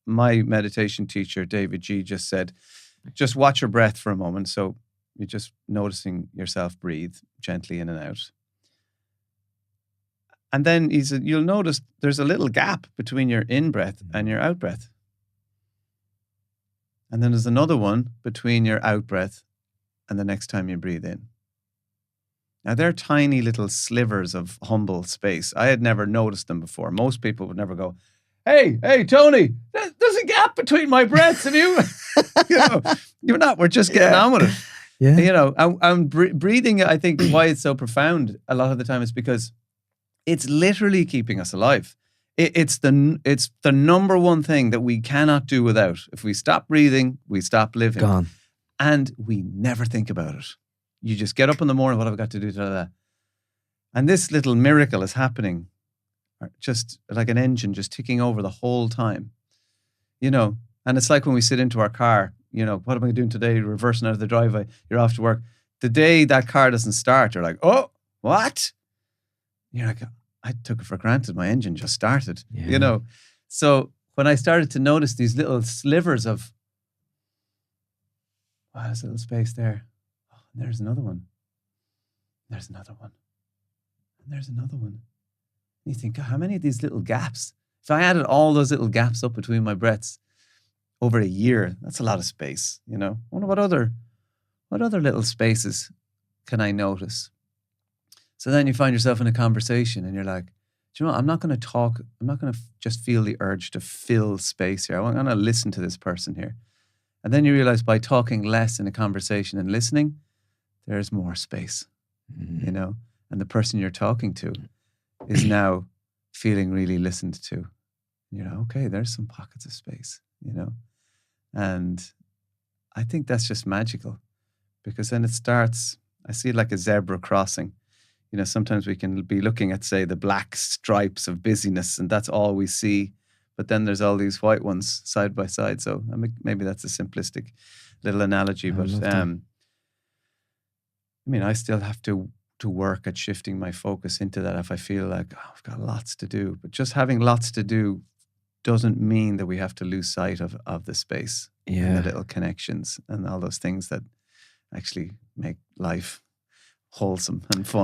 my meditation teacher, David G, just said, just watch your breath for a moment. So you're just noticing yourself breathe gently in and out. And then he said, you'll notice there's a little gap between your in-breath and your out-breath. And then there's another one between your out-breath and the next time you breathe in. Now, they're tiny little slivers of humble space. I had never noticed them before. Most people would never go, hey, Tony, there's a gap between my breaths and you. You're not. We're just getting on with it. Yeah. Breathing, I think why it's so profound a lot of the time is because it's literally keeping us alive. It's the number one thing that we cannot do without. If we stop breathing, we stop living. Gone. And we never think about it. You just get up in the morning, what have I got to do? And this little miracle is happening, just like an engine just ticking over the whole time. And it's like when we sit into our car, what am I doing today? Reversing out of the driveway, you're off to work. The day that car doesn't start, you're like, oh, what? You're like, I took it for granted. My engine just started, So when I started to notice these little slivers of, wow, there's a little space there. Oh, and there's another one. There's another one. And there's another one. And you think, God, how many of these little gaps? If I added all those little gaps up between my breaths over a year, that's a lot of space, I wonder what other little spaces can I notice? So then you find yourself in a conversation and you're like, do you know what? I'm not going to talk. I'm not going to just feel the urge to fill space here. I'm going to listen to this person here. And then you realize by talking less in a conversation and listening, there's more space, and the person you're talking to is now feeling really listened to. And you're like, okay, there's some pockets of space, and I think that's just magical because then it starts, I see it like a zebra crossing. Sometimes we can be looking at, say, the black stripes of busyness and that's all we see. But then there's all these white ones side by side. So maybe that's a simplistic little analogy. But I still have to work at shifting my focus into that if I feel like, I've got lots to do. But just having lots to do doesn't mean that we have to lose sight of the space and the little connections and all those things that actually make life wholesome and fun.